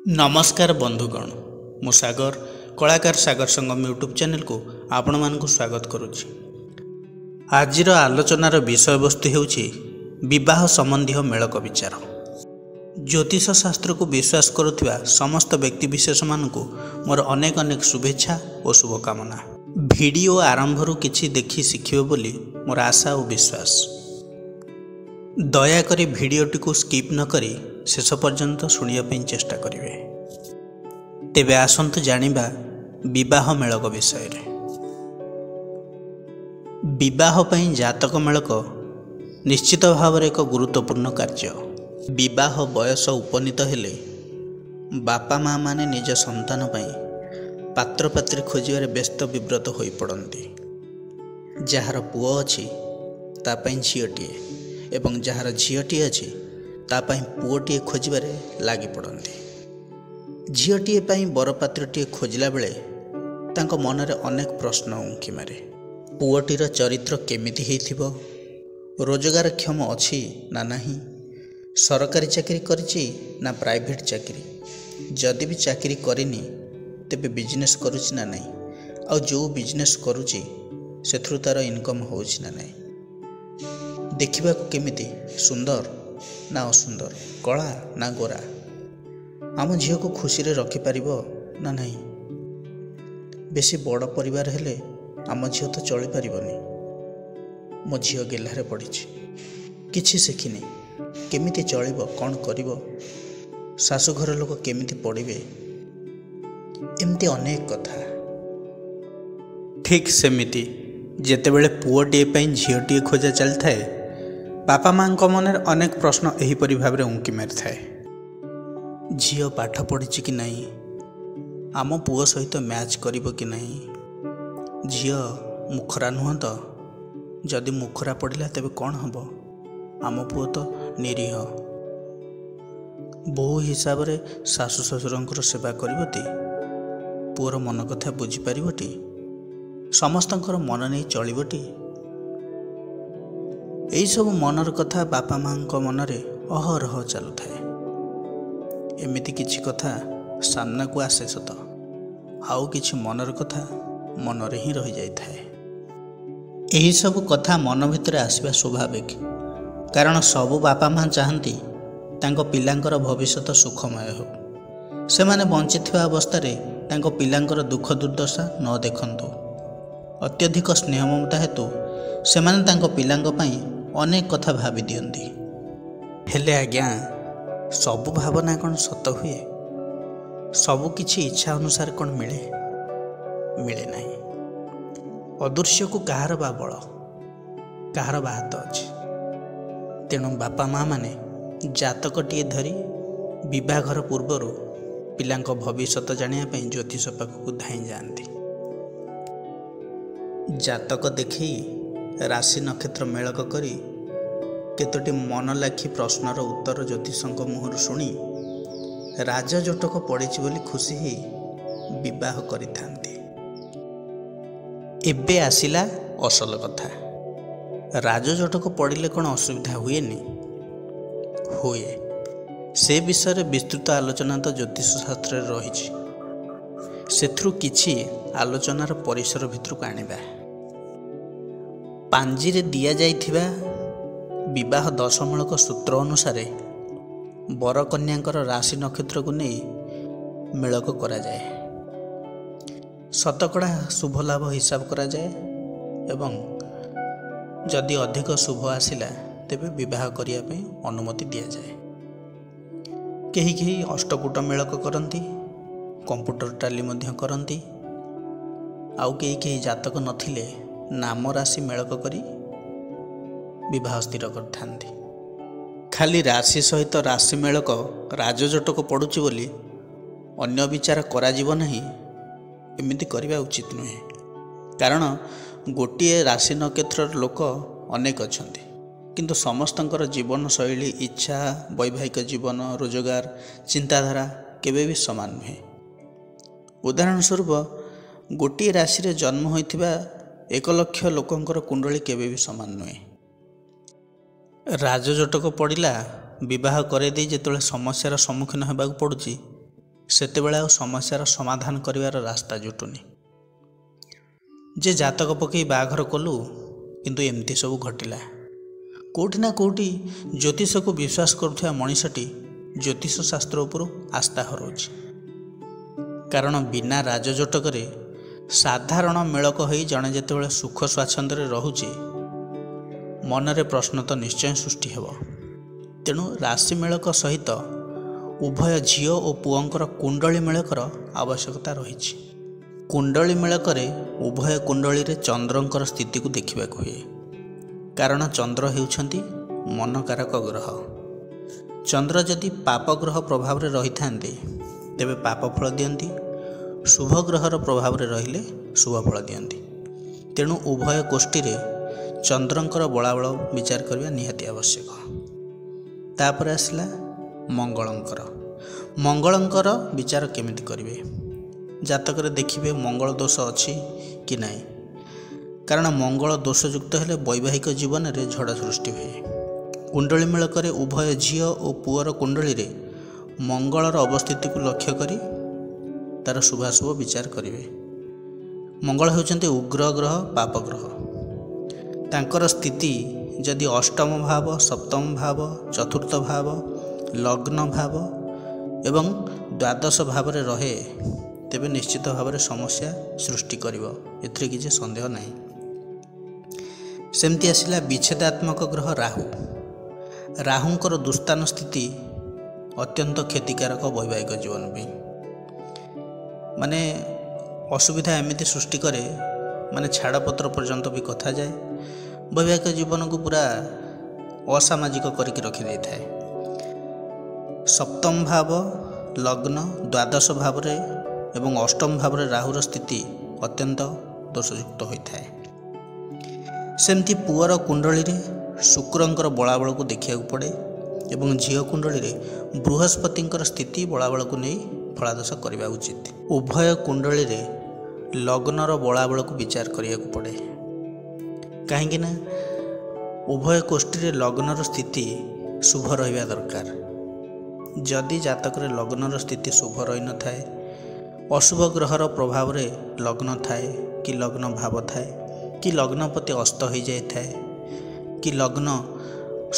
नमस्कार बंधुगण मु सागर कलाकार सागर संगम यूट्यूब चैनल को आपण मानक स्वागत करुच्ची। आज आलोचनार विषय वस्तु हेउछि विवाह संबंधी मेलक विचार। ज्योतिष शास्त्र को विश्वास करुथिबा समस्त व्यक्ति विशेष मानकु मोर अनेक अनेक शुभेच्छा और शुभकामना। वीडियो आरंभरू किछि देखि शिखिबे बोली मोर आशा और विश्वास। दयाकरी भिडियोटी को स्किप न करी शेष पर्यंत शुणिया ପାଇଁ चेष्टा करिवे। तेबे आसंतु जानिबा विवाह मेलक विषय रे। विवाह ପାଇଁ जातक मेलक निश्चित भाव एक गुरुत्वपूर्ण कार्य। विवाह बयस उपनीत हेले बापा माँ माने निज संतान ପାଇଁ पात्र पात्री खोजिबारे व्यस्त विव्रत होई पड़ती। जार पुओ अछि ता ପାଇଁ झियोटीए एवं जार झियोटीए अछि तापाई पुओटीए खोजिबारे लागी पड़ती। झियोटीए पाई बरपात्रटीए खोजिला बेले तांको मनरे अनेक प्रश्न उंकी मारे। पुओटीर चरित्र केमिति हेइथिबो, रोजगार क्षम अछि ना नाही, सरकारी चाकरी करिछि ना प्राइवेट चाकरी, जदि भी चाकरी करिनी तेबे बिजनेस करुछि ना नाही, आ जो बिजनेस करुछि सेथरु तार इनकम होउछि ना नाही, देखिबा को केमिति सुंदर ना असुंदर, कला ना गोरा, आम झील को खुशी रे रखि पारिबो ना नहीं। बेसी बड़ परिवार हेले आम झील तो चली पारिबोनी। मो झील गेल्हारे पड़िछि, किछि शिखिनी, केमिति चलिबो, कौन करिबो, शाशुघर लोक केमिति पड़िबे, एमती अनेक कथा। ठीक सेमिति जेतेबेले पुओटीए पई झीलटीए खोजा चली थाए, बापा माँ मन अनेक प्रश्न एहीपरि भाव में उंकी मारि थाए। झील पाठ पढ़ी कि नहीं, आम पुओ सहित मैच करिबो कि नहीं, झील मुखरा नुह तो, जदि मुखरा पड़िला तेबे कौन हबो, आम पुओ तो निरीह, बहु हिसाब रे शाशु शशुरंकर सेवा करिबोटी, पुओर मन कथा बुझी पारिबोटी, समस्तंकर मन नहीं चलिबोटी। यही सब मनर कथा बापा माँ मनरे अहरह चलु थाए। एमिति किछि कथा सामना को आसे सत, आउ किछि मनर कथा मनरे ही रही जाई थाए। यही सब कथा मन भितर आसवा स्वाभाविक, कारण सबु बापा माँ चाहती तांको पिलांकर भविष्यत सुखमय हो। सेमाने बंचिथिबा अवस्थारे तांको पिलांकर दुख दुर्दशा न देखंतु। अत्यधिक स्नेह ममता हेतु सेमाने तांको पिलांक पई अनेक कथा भावी दियंती। हेले आज्ञा सबु भावना कौन सत हुए, सबु किछि इच्छा अनुसार कौन मिले, मिले नहीं। अदृश्य को कहार बा बल, कहार बा हाथ अछि। तेणु बापा माँ माने जातकटीए धरी विवाहर पूर्वर पिलांक भविष्यत जानिया पई ज्योतिष पाखକୁ धाई जाती। जातक देखी राशि नक्षत्र मेलक करी केतोटी मन लाखी प्रश्नर उत्तर ज्योतिषक मुहर शुणी राजजोटक पड़िछि बोली खुशी ही विवाह करिथांती। एबे आसिला असल कथा। राजजोटक पड़िले कौन असुविधा हुएनी? हुए। से विषय विस्तृत आलोचना तो ज्योतिष शास्त्र रही। सेथुरु किछि आलोचनार परिसर भितर को आनिबा। पांजी रे दिया जाइथिबा विवाह दशमूलक सूत्र अनुसार बर कन्यांकर राशि नक्षत्र को नहीं मेलक करा जाए। शतकड़ा शुभ लाभ हिसाब करा जाए एवं जदि अधिक शुभ आसिला तेबे विवाह करिया पे अनुमति दिया जाए। केही केही अष्टकूट मेलक करंती, कंप्यूटर टाली मध्य करंती, आउ केही केही जातक नथिले नाम राशि मेलक करी विवाह स्थिर करथांती। खाली राशि सहित राशि मेलक राजजोटक पड़ुची बोली अन्य विचार करा जीव नहीं, एमिति करिबा उचित नुहे। कारण गोटिए राशि नक्षत्र लोक अनेक अछंती, किंतु समस्तंकर जीवन शैली, इच्छा, वैवाहिक जीवन, रोजगार, चिंताधारा केबे भी समान नुहे। उदाहरण स्वरूप गोटिए राशि रे जन्म होइथिबा 1 लाख लोकंकर कुंडली केबे भी समान नुहे। राजजोटक पड़िला विवाह करे दे जेतले समस्यार सम्मुखीन होबाक पड़ुची ସେତେବେଳେ ଆଉ ସମସ୍ୟାର ସମାଧାନ କରିବାର ରାସ୍ତା ଜୁଟୁନି। ଯେ ଜାତକ ପକାଇ ବାହାଘର କଲୁ କିନ୍ତୁ ଏମିତି ସବୁ ଘଟିଲା। କେଉଁଠି ନା କେଉଁଠି ଜ୍ୟୋତିଷକୁ ବିଶ୍ୱାସ କରୁଥିବା ମଣିଷଟି ଜ୍ୟୋତିଷ ଶାସ୍ତ୍ର ଉପରୁ ଆସ୍ଥା ହରାଉଛି। କାରଣ ବିନା ରାଜଜୋଟକରେ ସାଧାରଣ ମେଳକ ହୋଇ ଜଣେ ଯେତେବେଳେ ସୁଖ ସ୍ୱାଚ୍ଛନ୍ଦ୍ୟରେ ରହୁଛି, ମନରେ ପ୍ରଶ୍ନ ତ ନିଶ୍ଚୟ ସୃଷ୍ଟି ହେବ। ତେଣୁ ରାଶି ମେଳକ ସହିତ ଉଭୟ ଝିଅ ଓ ପୁଅଙ୍କର କୁଣ୍ଡଳୀ ମେଳକର ଆବଶ୍ୟକତା ରହିଛି। କୁଣ୍ଡଳୀ ମେଳକରେ ଉଭୟ କୁଣ୍ଡଳୀରେ ଚନ୍ଦ୍ରଙ୍କର ସ୍ଥିତିକୁ ଦେଖିବାକୁ ହୁଏ। କାରଣ ଚନ୍ଦ୍ର ହେଉଛନ୍ତି ମନକାରକ ଗ୍ରହ। ଚନ୍ଦ୍ର ଯଦି ପାପ ଗ୍ରହ ପ୍ରଭାବରେ ରହିଥାନ୍ତେ ତେବେ ପାପ ଫଳ ଦିଅନ୍ତି, ଶୁଭ ଗ୍ରହର ପ୍ରଭାବରେ ରହିଲେ ଶୁଭ ଫଳ ଦିଅନ୍ତି। ତେଣୁ ଉଭୟ ଗୋଷ୍ଠୀରେ ଚନ୍ଦ୍ରଙ୍କର ବଳାବଳ ବିଚାର କରିବା ନିହାତି ଆବଶ୍ୟକ। ତାପରେ ଆସିଲା ମଙ୍ଗଳଙ୍କର ବିଚାର କେମିତି କରିବେ? ଜାତକରେ ଦେଖିବେ ମଙ୍ଗଳ ଦୋଷ ଅଛି କି ନାହିଁ। କାରଣ ମଙ୍ଗଳ ଦୋଷଯୁକ୍ତ ହେଲେ ବୈବାହିକ ଜୀବନରେ ଝଡ଼ ସୃଷ୍ଟି ହୁଏ। କୁଣ୍ଡଳୀ ମେଳକରେ ଉଭୟ ଝିଅ ଓ ପୁଅର କୁଣ୍ଡଳୀରେ ମଙ୍ଗଳର ଅବସ୍ଥିତିକୁ ଲକ୍ଷ୍ୟ କରି ତାର ଶୁଭାଶୁଭ ବିଚାର କରିବେ। ମଙ୍ଗଳ ହେଉଛନ୍ତି ଉଗ୍ର ଗ୍ରହ, ପାପ ଗ୍ରହ। ତାଙ୍କର ସ୍ଥିତି ଯଦି ଅଷ୍ଟମ ଭାବ, ସପ୍ତମ ଭାବ, ଚତୁର୍ଥ ଭାବ, ଲଗ୍ନ ଭାବ ଏବଂ ଦ୍ୱାଦଶ ଭାବରେ ରହେ ତେବେ ନିଶ୍ଚିତ ଭାବରେ ସମସ୍ୟା ସୃଷ୍ଟି କରିବ, ଏଥିରେ କିଛି ସନ୍ଦେହ ନାହିଁ। ସେମିତି ଆସିଲା ବିଚ୍ଛେଦାତ୍ମକ ଗ୍ରହ ରାହୁ। ରାହୁଙ୍କର ଦୁସ୍ଥାନ ସ୍ଥିତି ଅତ୍ୟନ୍ତ କ୍ଷତିକାରକ ବୈବାହିକ ଜୀବନ ପାଇଁ। ମାନେ ଅସୁବିଧା ଏମିତି ସୃଷ୍ଟି କରେ, ମାନେ ଛାଡ଼ପତ୍ର ପର୍ଯ୍ୟନ୍ତ ବି କଥା ଯାଏ। ବୈବାହିକ ଜୀବନକୁ ପୁରା ଅସାମାଜିକ କରିକି ରଖିଦେଇଥାଏ। ସପ୍ତମ ଭାବ, ଲଗ୍ନ, ଦ୍ୱାଦଶ ଭାବରେ ଏବଂ ଅଷ୍ଟମ ଭାବରେ ରାହୁର ସ୍ଥିତି ଅତ୍ୟନ୍ତ ଦୋଷଯୁକ୍ତ ହୋଇଥାଏ। ସେମିତି ପୁଅର କୁଣ୍ଡଳୀରେ ଶୁକ୍ରଙ୍କର ବଳାବଳକୁ ଦେଖିବାକୁ ପଡ଼େ ଏବଂ ଝିଅ କୁଣ୍ଡଳୀରେ ବୃହସ୍ପତିଙ୍କର ସ୍ଥିତି ବଳାବଳକୁ ନେଇ ଫଳାଦେଶ କରିବା ଉଚିତ। ଉଭୟ କୁଣ୍ଡଳୀରେ ଲଗ୍ନର ବଳାବଳକୁ ବିଚାର କରିବାକୁ ପଡ଼େ। କାହିଁକି ନା ଉଭୟ ଗୋଷ୍ଠୀରେ ଲଗ୍ନର ସ୍ଥିତି ଶୁଭ ରହିବା ଦରକାର। ଯଦି ଜାତକରେ ଲଗ୍ନର ସ୍ଥିତି ଶୁଭ ରହିନଥାଏ, ଅଶୁଭ ଗ୍ରହର ପ୍ରଭାବରେ ଲଗ୍ନ ଥାଏ କି ଲଗ୍ନ ଭାବ ଥାଏ କି ଲଗ୍ନପତି ଅସ୍ତ ହୋଇଯାଇଥାଏ କି ଲଗ୍ନ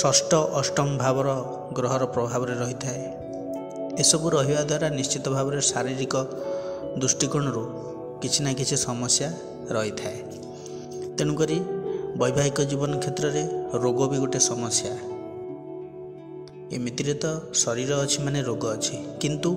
ଷଷ୍ଠ ଅଷ୍ଟମ ଭାବର ଗ୍ରହର ପ୍ରଭାବରେ ରହିଥାଏ, ଏସବୁ ରହିବା ଦ୍ୱାରା ନିଶ୍ଚିତ ଭାବରେ ଶାରୀରିକ ଦୃଷ୍ଟିକୋଣରୁ କିଛି ନା କିଛି ସମସ୍ୟା ରହିଥାଏ। ତେଣୁକରି ବୈବାହିକ ଜୀବନ କ୍ଷେତ୍ରରେ ରୋଗ ବି ଗୋଟେ ସମସ୍ୟା। ଏମିତିରେ ତ ଶରୀର ଅଛି ମାନେ ରୋଗ ଅଛି, କିନ୍ତୁ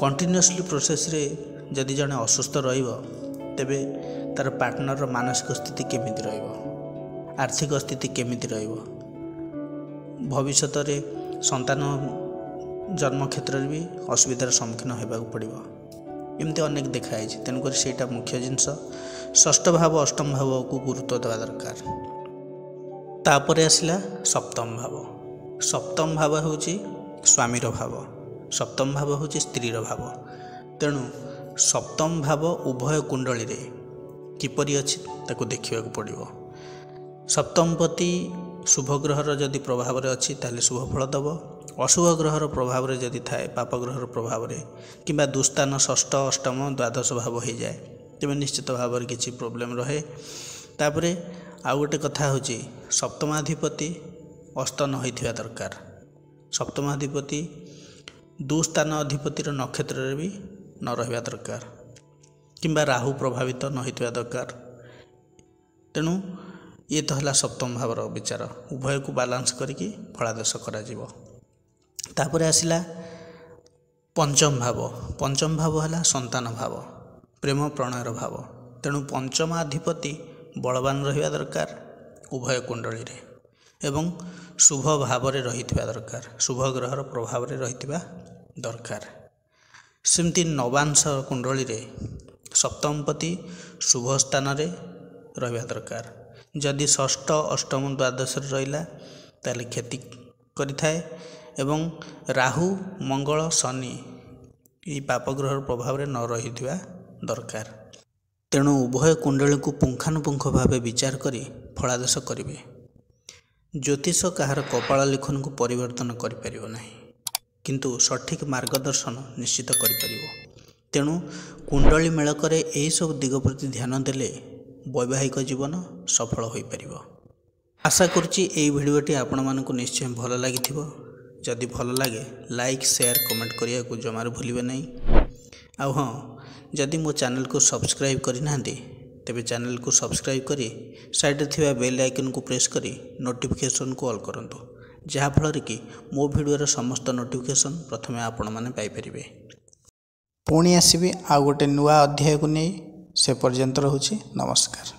କଣ୍ଟିନ୍ୟୁଅସଲି ପ୍ରୋସେସ୍ରେ ଯଦି ଜଣେ ଅସୁସ୍ଥ ରହିବ ତେବେ ତା'ର ପାର୍ଟନରର ମାନସିକ ସ୍ଥିତି କେମିତି ରହିବ, ଆର୍ଥିକ ସ୍ଥିତି କେମିତି ରହିବ, ଭବିଷ୍ୟତରେ ସନ୍ତାନ ଜନ୍ମ କ୍ଷେତ୍ରରେ ବି ଅସୁବିଧାର ସମ୍ମୁଖୀନ ହେବାକୁ ପଡ଼ିବ। ଏମିତି ଅନେକ ଦେଖାଯାଇଛି। ତେଣୁକରି ସେଇଟା ମୁଖ୍ୟ ଜିନିଷ। ଷଷ୍ଠ ଭାବ, ଅଷ୍ଟମ ଭାବକୁ ଗୁରୁତ୍ୱ ଦେବା ଦରକାର। ତାପରେ ଆସିଲା ସପ୍ତମ ଭାବ। ସପ୍ତମ ଭାବ ହେଉଛି ସ୍ୱାମୀର ଭାବ, ସପ୍ତମ ଭାବ ହେଉଛି ସ୍ତ୍ରୀର ଭାବ। ତେଣୁ ସପ୍ତମ ଭାବ ଉଭୟ କୁଣ୍ଡଳୀରେ କିପରି ଅଛି ତାକୁ ଦେଖିବାକୁ ପଡ଼ିବ। ସପ୍ତମପତି ଶୁଭ ଗ୍ରହର ଯଦି ପ୍ରଭାବରେ ଅଛି ତାହେଲେ ଶୁଭ ଫଳ ଦେବ। ଅଶୁଭ ଗ୍ରହର ପ୍ରଭାବରେ ଯଦି ଥାଏ, ପାପ ଗ୍ରହର ପ୍ରଭାବରେ କିମ୍ବା ଦୁସ୍ଥାନ ଷଷ୍ଠ ଅଷ୍ଟମ ଦ୍ୱାଦଶ ଭାବ ହୋଇଯାଏ ତେବେ ନିଶ୍ଚିତ ଭାବରେ କିଛି ପ୍ରୋବ୍ଲେମ୍ ରହେ। ତାପରେ ଆଉ ଗୋଟେ କଥା ହେଉଛି ସପ୍ତମାଧିପତି ଅସ୍ତ ନ ହୋଇଥିବା ଦରକାର। ସପ୍ତମାଧିପତି ଦୁସ୍ଥାନ ଅଧିପତିର ନକ୍ଷତ୍ରରେ ବି ନ ରହିବା ଦରକାର କିମ୍ବା ରାହୁ ପ୍ରଭାବିତ ନ ହୋଇଥିବା ଦରକାର। ତେଣୁ ଇଏ ତ ହେଲା ସପ୍ତମ ଭାବର ବିଚାର। ଉଭୟକୁ ବାଲାନ୍ସ କରିକି ଫଳାଦେଶ କରାଯିବ। ତାପରେ ଆସିଲା ପଞ୍ଚମ ଭାବ। ପଞ୍ଚମ ଭାବ ହେଲା ସନ୍ତାନ ଭାବ, ପ୍ରେମ ପ୍ରଣୟର ଭାବ। ତେଣୁ ପଞ୍ଚମାଧିପତି ବଳବାନ ରହିବା ଦରକାର ଉଭୟ କୁଣ୍ଡଳୀରେ ଏବଂ ଶୁଭ ଭାବରେ ରହିଥିବା ଦରକାର, ଶୁଭ ଗ୍ରହର ପ୍ରଭାବରେ ରହିଥିବା ଦରକାର। ସେମିତି ନବାଂଶ କୁଣ୍ଡଳୀରେ ସପ୍ତମପତି ଶୁଭ ସ୍ଥାନରେ ରହିବା ଦରକାର। ଯଦି ଷଷ୍ଠ ଅଷ୍ଟମ ଦ୍ୱାଦଶରେ ରହିଲା ତାହେଲେ କ୍ଷତି କରିଥାଏ ଏବଂ ରାହୁ ମଙ୍ଗଳ ଶନି ଏହି ପାପଗ୍ରହର ପ୍ରଭାବରେ ନ ରହିଥିବା ଦରକାର। ତେଣୁ ଉଭୟ କୁଣ୍ଡଳୀକୁ ପୁଙ୍ଖାନୁପୁଙ୍ଖ ଭାବେ ବିଚାର କରି ଫଳାଦେଶ କରିବେ। ଜ୍ୟୋତିଷ କାହାର କପାଳ ଲିଖନକୁ ପରିବର୍ତ୍ତନ କରିପାରିବ ନାହିଁ, କିନ୍ତୁ ସଠିକ୍ ମାର୍ଗଦର୍ଶନ ନିଶ୍ଚିତ କରିପାରିବ। ତେଣୁ କୁଣ୍ଡଳୀ ମେଳକରେ ଏହିସବୁ ଦିଗ ପ୍ରତି ଧ୍ୟାନ ଦେଲେ ବୈବାହିକ ଜୀବନ ସଫଳ ହୋଇପାରିବ। ଆଶା କରୁଛି ଏହି ଭିଡ଼ିଓଟି ଆପଣମାନଙ୍କୁ ନିଶ୍ଚୟ ଭଲ ଲାଗିଥିବ। ଯଦି ଭଲ ଲାଗେ ଲାଇକ୍ ସେୟାର କମେଣ୍ଟ କରିବାକୁ ଜମାରୁ ଭୁଲିବେ ନାହିଁ। ଆଉ ହଁ, ଯଦି ମୋ ଚ୍ୟାନେଲକୁ ସବସ୍କ୍ରାଇବ୍ କରିନାହାନ୍ତି ତେବେ ଚ୍ୟାନେଲକୁ ସବସ୍କ୍ରାଇବ୍ କରି ସାଇଡ଼ରେ ଥିବା ବେଲ୍ ଆଇକନ୍କୁ ପ୍ରେସ୍ କରି ନୋଟିଫିକେସନ୍କୁ ଅଲ୍ କରନ୍ତୁ, ଯାହାଫଳରେ କି ମୋ ଭିଡ଼ିଓର ସମସ୍ତ ନୋଟିଫିକେସନ୍ ପ୍ରଥମେ ଆପଣମାନେ ପାଇପାରିବେ। ପୁଣି ଆସିବି ଆଉ ଗୋଟେ ନୂଆ ଅଧ୍ୟାୟକୁ ନେଇ। ସେ ପର୍ଯ୍ୟନ୍ତ ରହୁଛି, ନମସ୍କାର।